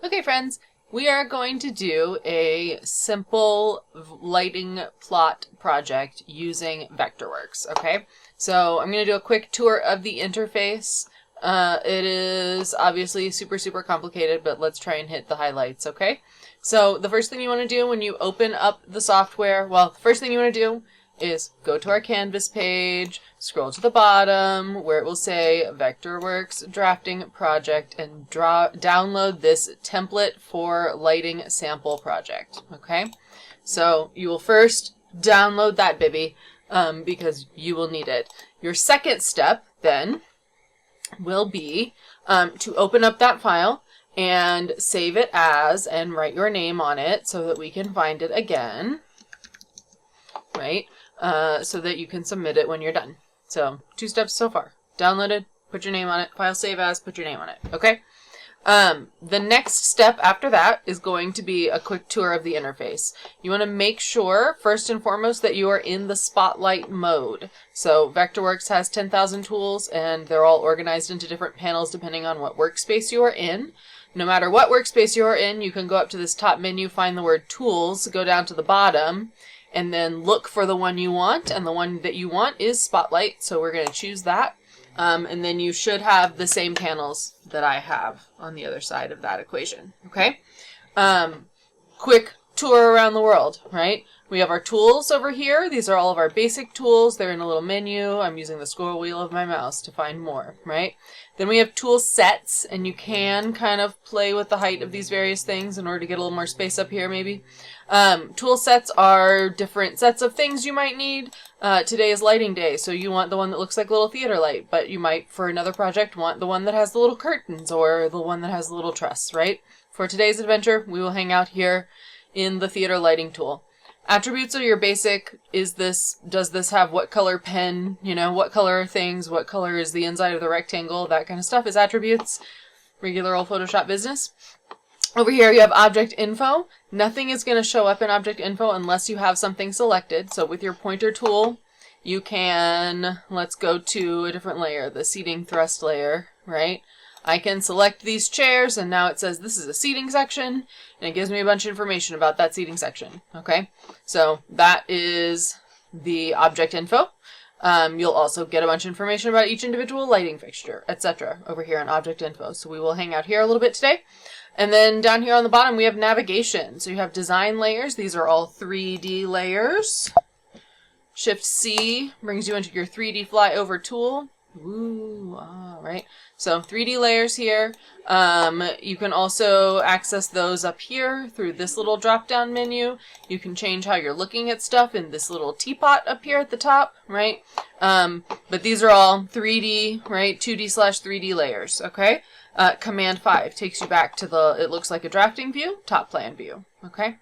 Okay, friends, we are going to do a simple lighting plot project using Vectoworks, okay? So I'm going to do a quick tour of the interface. It is obviously super complicated, but let's try and hit the highlights, okay? So the first thing you want to do when you open up the software, well, the first thing you want to do is go to our Canvas page, scroll to the bottom where it will say Vectorworks Drafting Project, and download this template for lighting sample project. Okay, so you will first download that baby because you will need it. Your second step then will be to open up that file and save it as and write your name on it so that we can find it again, right? So that you can submit it when you're done. So 2 steps so far. Download it, put your name on it, file save as, put your name on it, okay? The next step after that is going to be a quick tour of the interface. You want to make sure, first and foremost, that you are in the spotlight mode. So Vectorworks has 10,000 tools, and they're all organized into different panels depending on what workspace you are in. No matter what workspace you are in, you can go up to this top menu, find the word Tools, go down to the bottom, and then look for the one you want, and the one that you want is Spotlight, so we're going to choose that. And then you should have the same panels that I have on the other side of that equation, okay? Quick tour around the world, right? We have our tools over here. These are all of our basic tools. They're in a little menu. I'm using the scroll wheel of my mouse to find more, right? Then we have tool sets, and you can kind of play with the height of these various things in order to get a little more space up here, maybe. Tool sets are different sets of things you might need. Today is lighting day, so you want the one that looks like a little theater light, but you might, for another project, want the one that has the little curtains or the one that has the little truss, right? For today's adventure, we will hang out here in the theater lighting tool. Attributes are your basic, does this have what color pen, what color are things, what color is the inside of the rectangle, that kind of stuff is attributes. Regular old Photoshop business. Over here you have object info. Nothing is going to show up in object info unless you have something selected. So with your pointer tool, you can, let's go to a different layer, the seating thrust layer, right? I can select these chairs, and now it says this is a seating section, and it gives me a bunch of information about that seating section, okay? So that is the object info. You'll also get a bunch of information about each individual lighting fixture, etc. over here in object info. So we will hang out here a little bit today. And then down here on the bottom, we have navigation. So you have design layers. These are all 3D layers. Shift C brings you into your 3D flyover tool. Ooh, right. So 3D layers here. You can also access those up here through this little drop-down menu. You can change how you're looking at stuff in this little teapot up here at the top, right? But these are all 3D, right? 2D/3D layers, okay? Command 5 takes you back to it looks like a drafting view, top plan view, okay?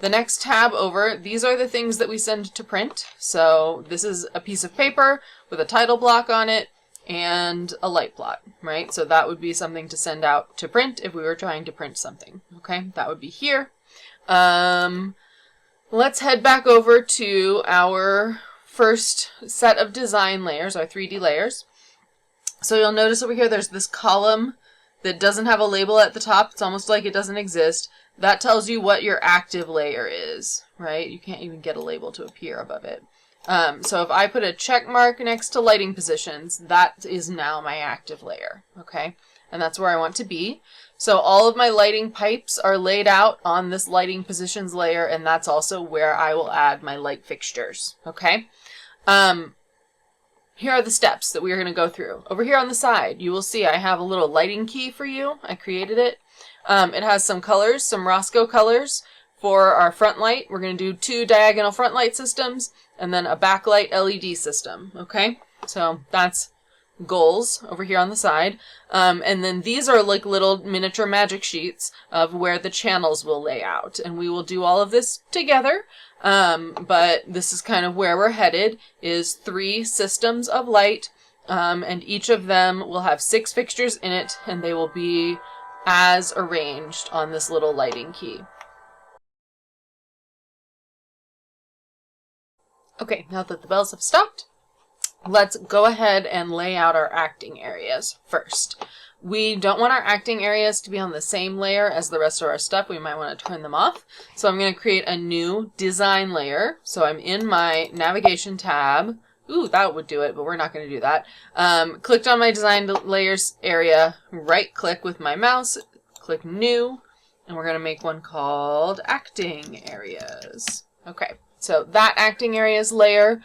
The next tab over, these are the things that we send to print. So this is a piece of paper with a title block on it and a light plot, right? So that would be something to send out to print if we were trying to print something, okay? That would be here. Let's head back over to our first set of design layers, our 3D layers. So you'll notice over here there's this column that doesn't have a label at the top. It's almost like it doesn't exist. That tells you what your active layer is, right? You can't even get a label to appear above it. So if I put a check mark next to lighting positions, that is now my active layer, okay? And that's where I want to be. So all of my lighting pipes are laid out on this lighting positions layer, and that's also where I will add my light fixtures, okay? Here are the steps that we are going to go through. Over here on the side, you will see I have a little lighting key for you. I created it. It has some colors, some Roscoe colors for our front light. We're going to do 2 diagonal front light systems and then a backlight LED system, okay? So that's goals over here on the side. And then these are like little miniature magic sheets of where the channels will lay out. And we will do all of this together. But this is kind of where we're headed, is 3 systems of light, and each of them will have 6 fixtures in it, and they will be as arranged on this little lighting key. Okay, now that the bells have stopped, let's go ahead and lay out our acting areas first. We don't want our acting areas to be on the same layer as the rest of our stuff. We might want to turn them off. So I'm going to create a new design layer. So I'm in my navigation tab. Ooh, that would do it, but we're not going to do that. Clicked on my design layers area, right click with my mouse, click new, and we're going to make one called acting areas. Okay, so that acting areas layer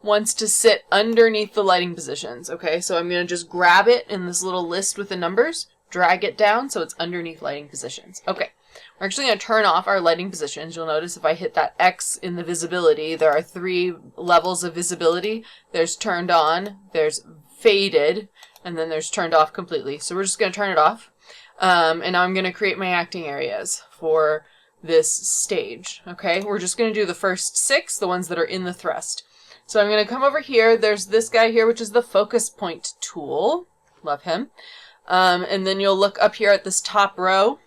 wants to sit underneath the lighting positions. Okay, so I'm going to just grab it in this little list with the numbers, drag it down so it's underneath lighting positions. Okay, we're actually going to turn off our lighting positions. You'll notice if I hit that X in the visibility, there are 3 levels of visibility. There's turned on, there's faded, and then there's turned off completely. So we're just going to turn it off. And now I'm going to create my acting areas for this stage. Okay, we're just going to do the first 6, the ones that are in the thrust. So I'm going to come over here. There's this guy here, which is the focus point tool. Love him. And then you'll look up here at this top row.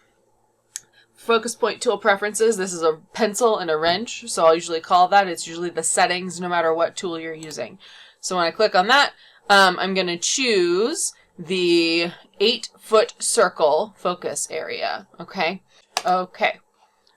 Focus point tool preferences. This is a pencil and a wrench. So I'll usually call that. It's usually the settings no matter what tool you're using. So when I click on that, I'm going to choose the 8-foot circle focus area. Okay. Okay.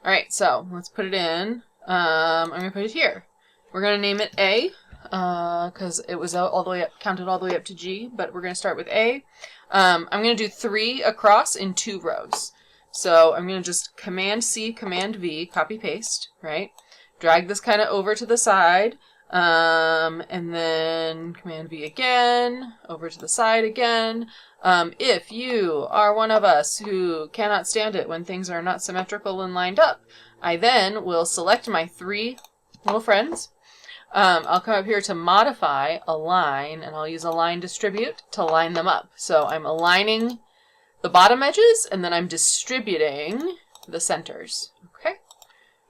All right. So let's put it in. I'm going to put it here. We're going to name it A, because it was all the way up, counted all the way up to G, but we're going to start with A. I'm going to do 3 across in 2 rows. So I'm going to just Command C, Command V, copy paste, right? Drag this kind of over to the side, and then Command V again, over to the side again. If you are one of us who cannot stand it when things are not symmetrical and lined up, I then will select my 3 little friends. I'll come up here to modify, align, and I'll use align distribute to line them up. So I'm aligning the bottom edges, and then I'm distributing the centers. Okay.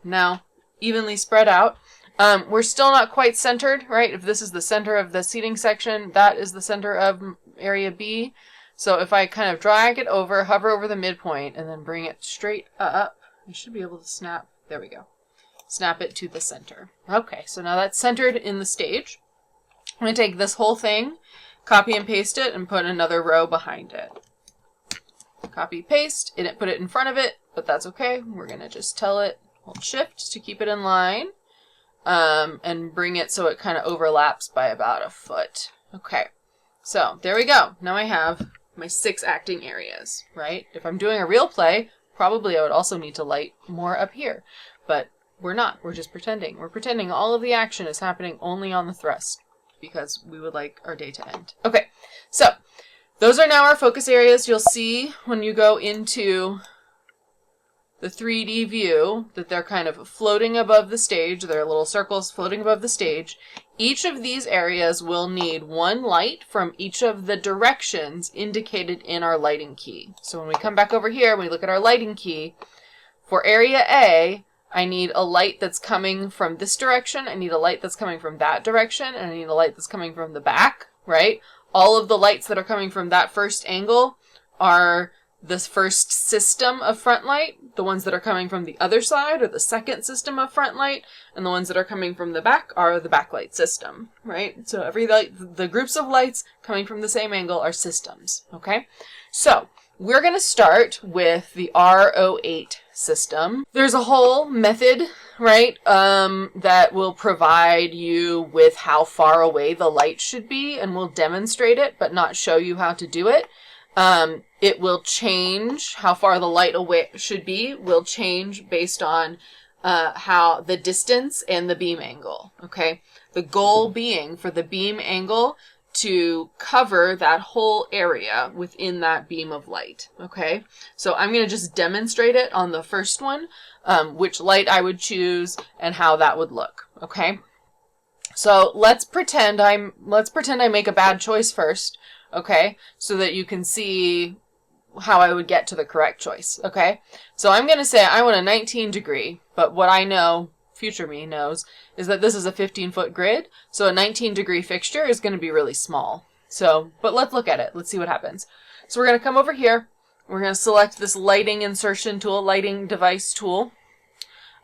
Now, evenly spread out. We're still not quite centered, right? If this is the center of the seating section, that is the center of area B. So if I kind of drag it over, hover over the midpoint, and then bring it straight up, I should be able to snap. There we go. Snap it to the center. Okay, so now that's centered in the stage. I'm going to take this whole thing, copy and paste it, and put another row behind it. Copy, paste, and put it in front of it, but that's okay. We're going to just tell it, hold shift to keep it in line, and bring it so it kind of overlaps by about a foot. Okay, so there we go. Now I have my 6 acting areas, right? If I'm doing a real play, probably I would also need to light more up here, but we're not. We're just pretending. We're pretending all of the action is happening only on the thrust because we would like our day to end. Okay, so those are now our focus areas. You'll see when you go into the 3D view that they're kind of floating above the stage. They're little circles floating above the stage. Each of these areas will need 1 light from each of the directions indicated in our lighting key. So when we come back over here, when we look at our lighting key, for area A, I need a light that's coming from this direction, I need a light that's coming from that direction, and I need a light that's coming from the back, right? All of the lights that are coming from that first angle are the first system of front light. The ones that are coming from the other side are the second system of front light, and the ones that are coming from the back are the backlight system, right? So every light, the groups of lights coming from the same angle are systems, okay? So we're going to start with the R08 system. There's a whole method, right, that will provide you with how far away the light should be, and we'll demonstrate it, but not show you how to do it. It will change how far the light away should be, will change based on how the distance and the beam angle, okay? The goal being for the beam angle to cover that whole area within that beam of light, okay? So I'm going to just demonstrate it on the first one, which light I would choose and how that would look, okay? So let's pretend I make a bad choice first, okay? So that you can see how I would get to the correct choice, okay? So I'm going to say I want a 19 degree, but what I know, future me knows, is that this is a 15-foot grid, so a 19-degree fixture is going to be really small. So, but let's look at it. Let's see what happens. So we're going to come over here. We're going to select this lighting insertion tool, lighting device tool.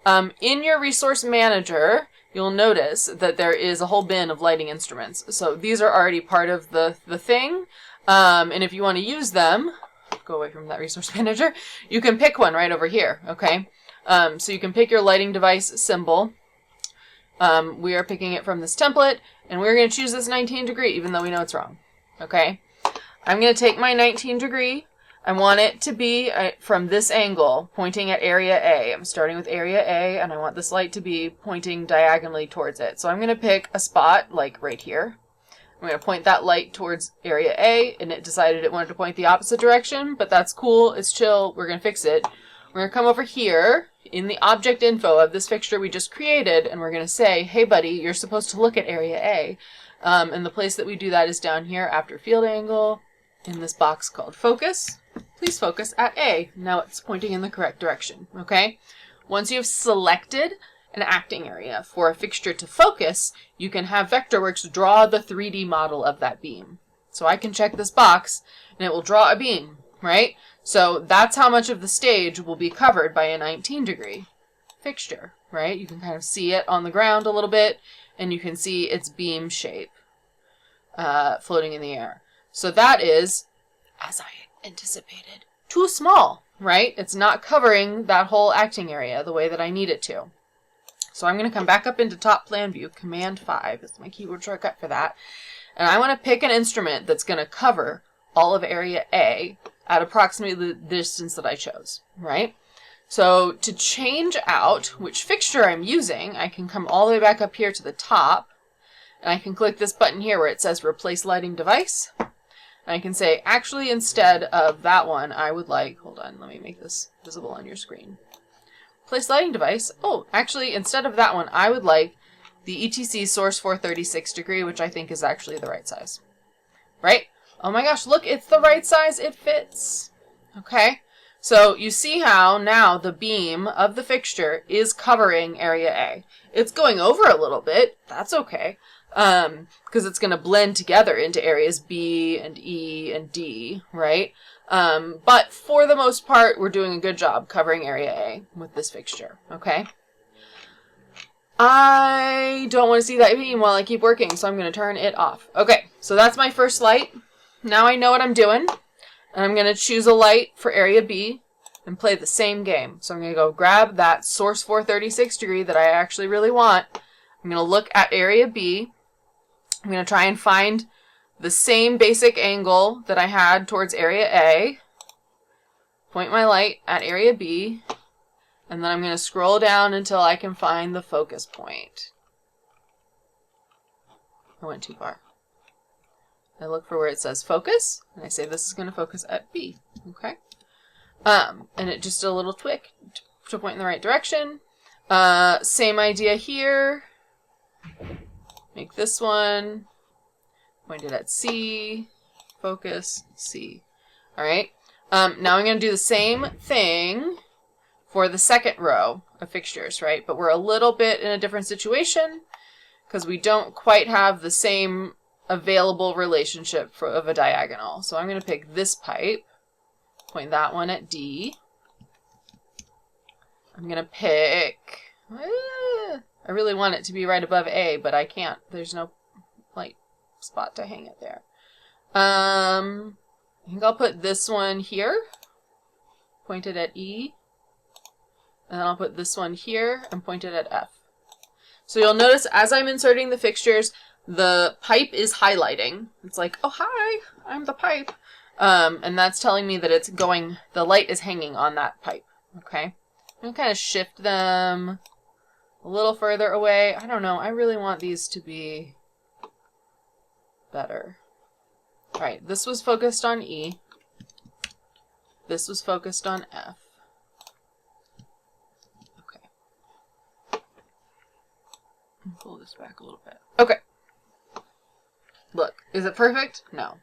In your resource manager, you'll notice that there is a whole bin of lighting instruments. So these are already part of the thing. And if you want to use them, go away from that resource manager, you can pick one right over here, okay? So you can pick your lighting device symbol. We are picking it from this template, and we're going to choose this 19 degree, even though we know it's wrong, okay? I'm going to take my 19 degree. I want it to be from this angle, pointing at area A. I'm starting with area A, and I want this light to be pointing diagonally towards it. So I'm going to pick a spot, like right here. I'm going to point that light towards area A, and it decided it wanted to point the opposite direction, but that's cool. It's chill. We're going to fix it. We're going to come over here in the object info of this fixture we just created, and we're going to say, hey, buddy, you're supposed to look at area A. And the place that we do that is down here after field angle in this box called focus. Please focus at A. Now it's pointing in the correct direction, okay? Once you've selected an acting area for a fixture to focus, you can have Vectorworks draw the 3D model of that beam. So I can check this box, and it will draw a beam, right? So that's how much of the stage will be covered by a 19 degree fixture, right? You can kind of see it on the ground a little bit, and you can see its beam shape floating in the air. So that is, as I anticipated, too small, right? It's not covering that whole acting area the way that I need it to. So I'm going to come back up into top plan view, Command 5 is my keyboard shortcut for that. And I want to pick an instrument that's going to cover all of area A at approximately the distance that I chose, right? So to change out which fixture I'm using, I can come all the way back up here to the top, and I can click this button here where it says Replace Lighting Device. And I can say, actually, instead of that one, I would like, hold on, let me make this visible on your screen. Place lighting device. Oh, actually, instead of that one, I would like the ETC source 436 degree, which I think is actually the right size. Right? Oh my gosh, look, it's the right size. It fits. Okay? So you see how now the beam of the fixture is covering area A. It's going over a little bit. That's okay. Because it's going to blend together into areas B and E and D, right? But for the most part, we're doing a good job covering area A with this fixture, okay? I don't want to see that beam while I keep working, so I'm going to turn it off. Okay, so that's my first light. Now I know what I'm doing, and I'm going to choose a light for area B and play the same game. So I'm going to go grab that source 436 degree that I actually really want. I'm going to look at area B. I'm going to try and find the same basic angle that I had towards area A. Point my light at area B. And then I'm going to scroll down until I can find the focus point. I went too far. I look for where it says focus, and I say this is going to focus at B. Okay? And it just a little tweak to point in the right direction. Same idea here. Make this one, point it at C, focus, C. All right. Now I'm going to do the same thing for the second row of fixtures, right? But we're a little bit in a different situation because we don't quite have the same available relationship of a diagonal. So I'm going to pick this pipe, point that one at D. I'm going to pick... I really want it to be right above A, but I can't. There's no light spot to hang it there. I think I'll put this one here, pointed at E. And then I'll put this one here and point it at F. So you'll notice as I'm inserting the fixtures, the pipe is highlighting. It's like, oh, hi, I'm the pipe. And that's telling me that it's going, the light is hanging on that pipe. Okay. I'm going to kind of shift them a little further away. I don't know. I really want these to be better. All right. This was focused on E. This was focused on F. Okay. Pull this back a little bit. Okay. Look, is it perfect? No.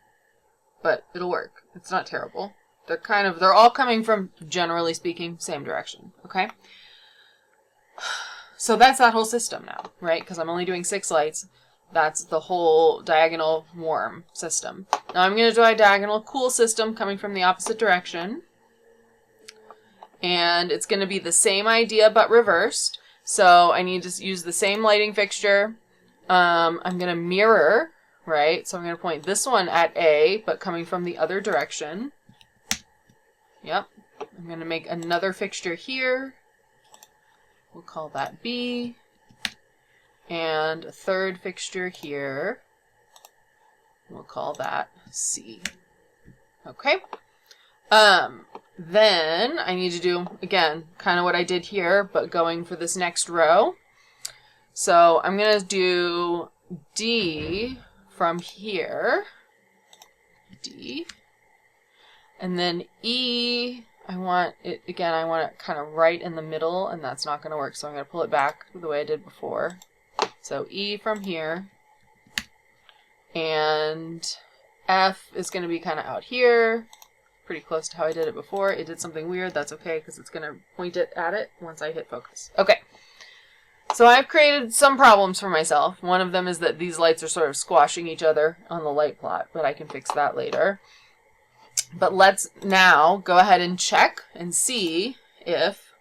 But it'll work. It's not terrible. They're all coming from, generally speaking, same direction. Okay? So that's that whole system now, right? Because I'm only doing 6 lights. That's the whole diagonal warm system. Now I'm going to do a diagonal cool system coming from the opposite direction. And it's going to be the same idea but reversed. So I need to use the same lighting fixture. I'm going to mirror right? So I'm going to point this one at A, but coming from the other direction. Yep. I'm going to make another fixture here. We'll call that B. And a third fixture here. We'll call that C. Okay. Then I need to do, again, kind of what I did here, but going for this next row. So I'm going to do D from here. D. And then E, I want it, again, I want it kind of right in the middle, and that's not going to work, so I'm going to pull it back the way I did before. So E from here. And F is going to be kind of out here, pretty close to how I did it before. It did something weird. That's okay, because it's going to point it at it once I hit focus. Okay. So I've created some problems for myself. One of them is that these lights are sort of squashing each other on the light plot, but I can fix that later. But let's now go ahead and check and see if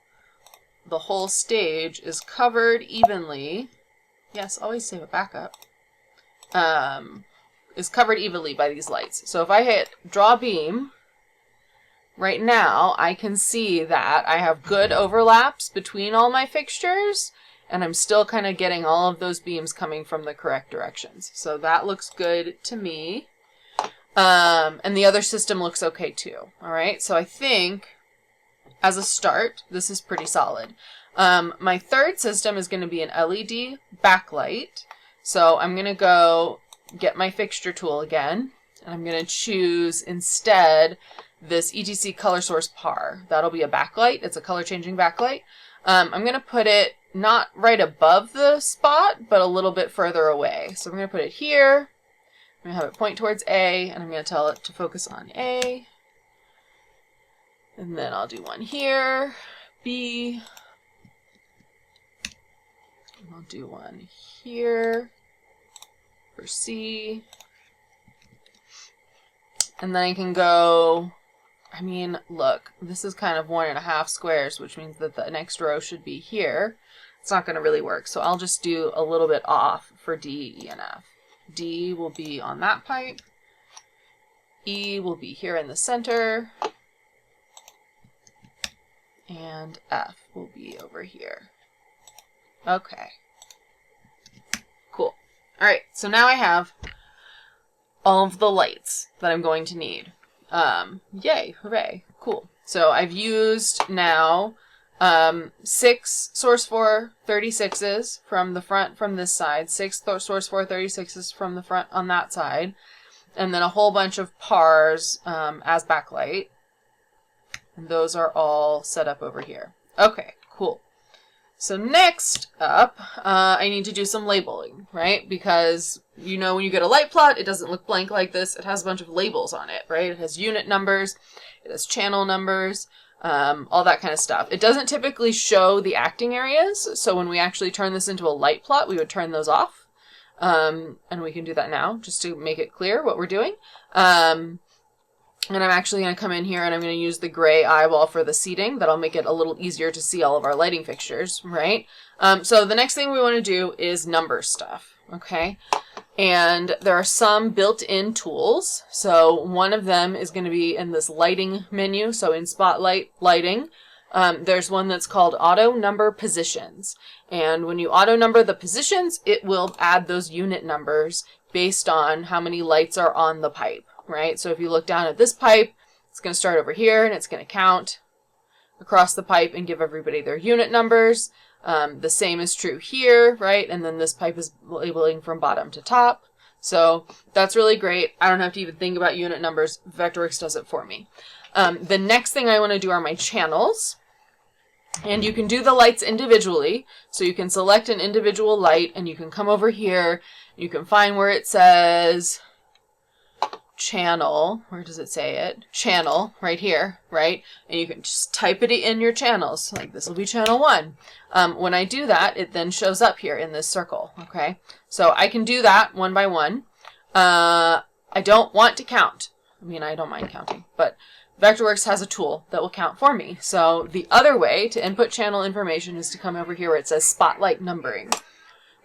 the whole stage is covered evenly. Yes, always save a backup. Is covered evenly by these lights. So if I hit draw beam, right now I can see that I have good overlaps between all my fixtures, and I'm still kind of getting all of those beams coming from the correct directions. So that looks good to me. And the other system looks okay too. All right, so I think as a start, this is pretty solid. My third system is going to be an LED backlight. So I'm going to go get my fixture tool again, and I'm going to choose instead this ETC color source par. That'll be a backlight. It's a color changing backlight. I'm going to put it not right above the spot, but a little bit further away. So I'm going to put it here. I'm going to have it point towards A, and I'm going to tell it to focus on A. And then I'll do one here, B. And I'll do one here for C. And then I can go, I mean, look, this is kind of 1.5 squares, which means that the next row should be here. It's not going to really work, so I'll just do a little bit off for D, E, and F. D will be on that pipe. E will be here in the center. And F will be over here. Okay. Cool. All right, so now I have all of the lights that I'm going to need. Yay, hooray, cool. So I've used now 6 source 4 36s from the front from this side, 6 source 4 36s from the front on that side, and then a whole bunch of pars as backlight. And those are all set up over here. Okay, cool. So next up, I need to do some labeling, right? Because, you know, when you get a light plot, it doesn't look blank like this. It has a bunch of labels on it, right? It has unit numbers, it has channel numbers, all that kind of stuff. It doesn't typically show the acting areas, so when we actually turn this into a light plot, we would turn those off. And we can do that now, just to make it clear what we're doing. And I'm actually going to come in here and I'm going to use the gray eyeball for the seating. That'll make it a little easier to see all of our lighting fixtures, right? So the next thing we want to do is number stuff, okay? And there are some built-in tools. So one of them is going to be in this lighting menu. So in Spotlight Lighting, there's one that's called Auto Number Positions. And when you auto number the positions, it will add those unit numbers based on how many lights are on the pipe. Right? So if you look down at this pipe, it's going to start over here and it's going to count across the pipe and give everybody their unit numbers. The same is true here, right? And then this pipe is labeling from bottom to top. So that's really great. I don't have to even think about unit numbers. Vectorworks does it for me. The next thing I want to do are my channels. And you can do the lights individually. So you can select an individual light and you can come over here. You can find where it says channel, where does it say it? Channel, right here, right? And you can just type it in your channels, like this will be channel 1. When I do that, it then shows up here in this circle, okay? So I can do that one by one. I don't want to count. I mean, I don't mind counting, but Vectorworks has a tool that will count for me. So the other way to input channel information is to come over here where it says Spotlight Numbering.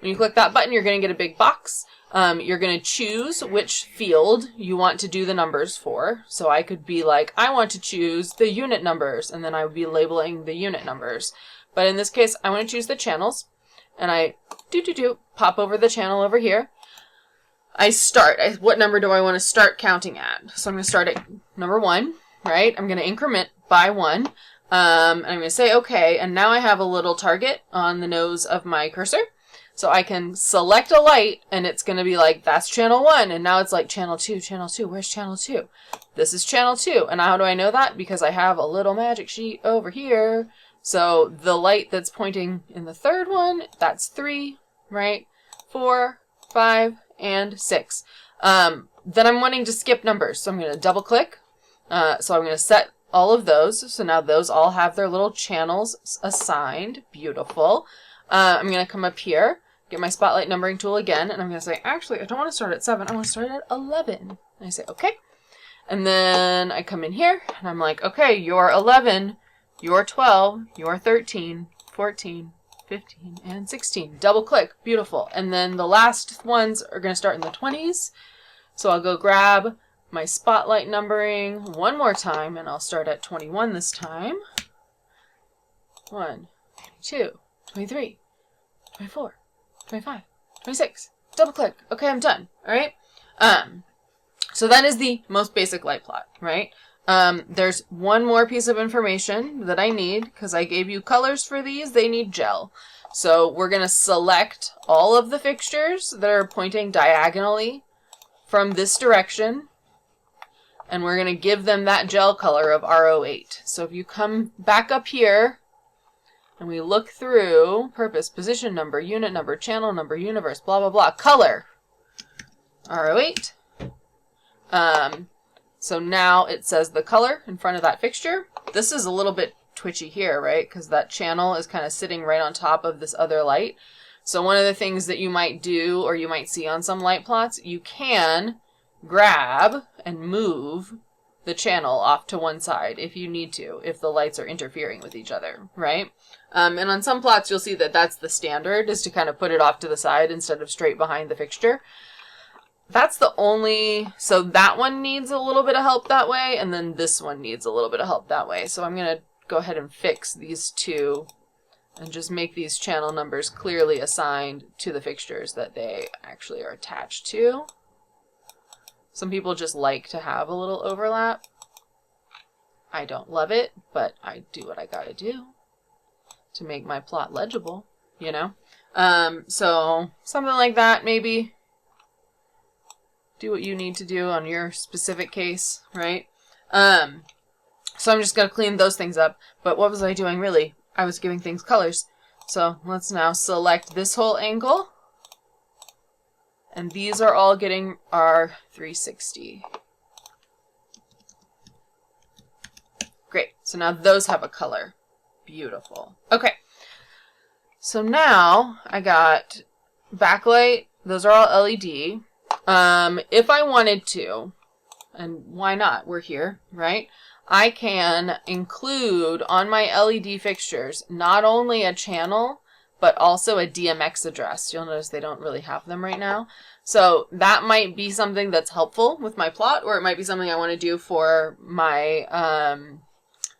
When you click that button, you're going to get a big box. You're going to choose which field you want to do the numbers for. So I could be like, I want to choose the unit numbers, and then I would be labeling the unit numbers. But in this case, I want to choose the channels, and I pop over the channel over here. I start. What number do I want to start counting at? So I'm going to start at number 1, right? I'm going to increment by 1. And I'm going to say okay, and now I have a little target on the nose of my cursor. So I can select a light, and it's going to be like, that's channel 1, and now it's like channel 2, where's channel 2? This is channel 2, and how do I know that? Because I have a little magic sheet over here. So the light that's pointing in the third one, that's 3, right? 4, 5, and 6. Then I'm wanting to skip numbers, so I'm going to double click. So I'm going to set all of those. So now those all have their little channels assigned. Beautiful. I'm going to come up here, get my spotlight numbering tool again, and I'm going to say, actually, I don't want to start at 7. I want to start at 11. And I say, okay. And then I come in here, and I'm like, okay, you're 11, you're 12, you're 13, 14, 15, and 16. Double click. Beautiful. And then the last ones are going to start in the 20s. So I'll go grab my spotlight numbering one more time, and I'll start at 21 this time. 1, 2, 23, 24, 25, 26. Double click. Okay, I'm done. All right. So that is the most basic light plot, right? There's one more piece of information that I need, because I gave you colors for these. They need gel. So we're going to select all of the fixtures that are pointing diagonally from this direction, and we're going to give them that gel color of R08. So if you come back up here, and we look through purpose, position number, unit number, channel number, universe, blah, blah, blah, color, R08. So now it says the color in front of that fixture. This is a little bit twitchy here, right? Because that channel is kind of sitting right on top of this other light. So one of the things that you might do, or you might see on some light plots, you can grab and move the channel off to one side if you need to, if the lights are interfering with each other, right? And on some plots, you'll see that that's the standard, is to kind of put it off to the side instead of straight behind the fixture. That's the only, so that one needs a little bit of help that way, and then this one needs a little bit of help that way. So I'm going to go ahead and fix these two and just make these channel numbers clearly assigned to the fixtures that they actually are attached to. Some people just like to have a little overlap. I don't love it, but I do what I gotta do to make my plot legible, you know? So something like that, maybe. Do what you need to do on your specific case, right? So I'm just going to clean those things up. But what was I doing, really? I was giving things colors. So let's now select this whole angle. And these are all getting our 360. Great. So now those have a color. Beautiful. Okay. So now I got backlight. Those are all LED. If I wanted to, and why not? We're here, right? I can include on my LED fixtures not only a channel, but also a DMX address. You'll notice they don't really have them right now. So that might be something that's helpful with my plot, or it might be something I want to do for my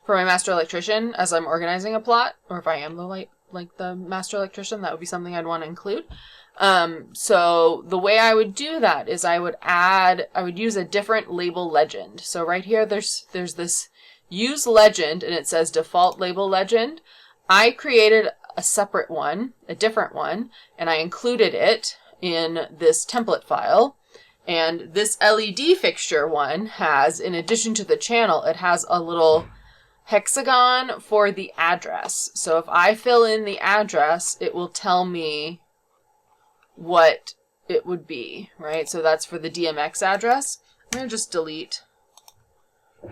master electrician as I'm organizing a plot, or if I am the master electrician, that would be something I'd want to include. So the way I would do that is I would use a different label legend. So right here, there's this use legend, and it says default label legend. I created a separate one, a different one, and I included it in this template file. And this LED fixture one has, in addition to the channel, it has a little hexagon for the address. So if I fill in the address, it will tell me what it would be, right? So that's for the DMX address. I'm going to just delete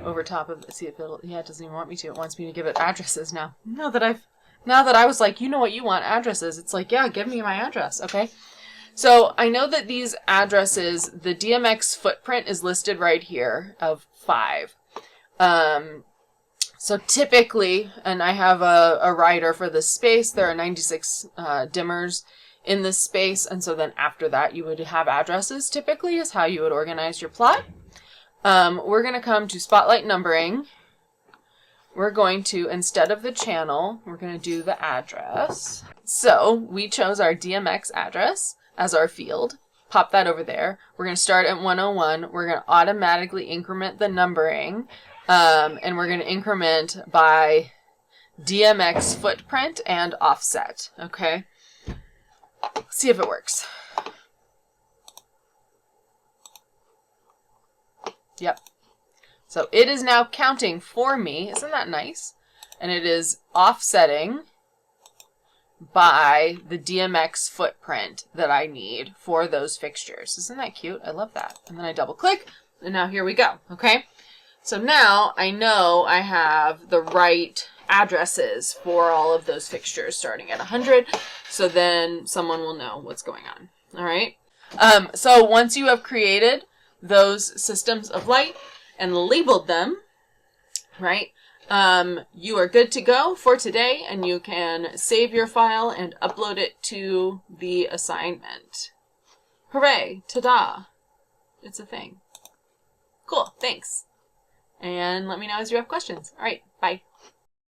over top of it. See if it'll, yeah, it doesn't even want me to. It wants me to give it addresses now. Now that I was like, you know what you want, addresses. It's like, yeah, give me my address. Okay. So I know that these addresses, the DMX footprint is listed right here of 5. So typically, and I have a rider for this space, there are 96 dimmers in this space. And so then after that, you would have addresses typically is how you would organize your plot. We're going to come to spotlight numbering. We're going to, instead of the channel, we're going to do the address. So we chose our DMX address as our field. Pop that over there. We're going to start at 101. We're going to automatically increment the numbering. And we're going to increment by DMX footprint and offset. Okay. Let's see if it works. Yep. So it is now counting for me. Isn't that nice? And it is offsetting by the DMX footprint that I need for those fixtures. Isn't that cute? I love that. And then I double click, and now here we go. Okay. So now I know I have the right addresses for all of those fixtures starting at 100. So then someone will know what's going on. All right. So once you have created those systems of light and labeled them, right, you are good to go for today, and you can save your file and upload it to the assignment. Hooray! Ta-da! It's a thing. Cool, thanks. And let me know as you have questions. All right, bye.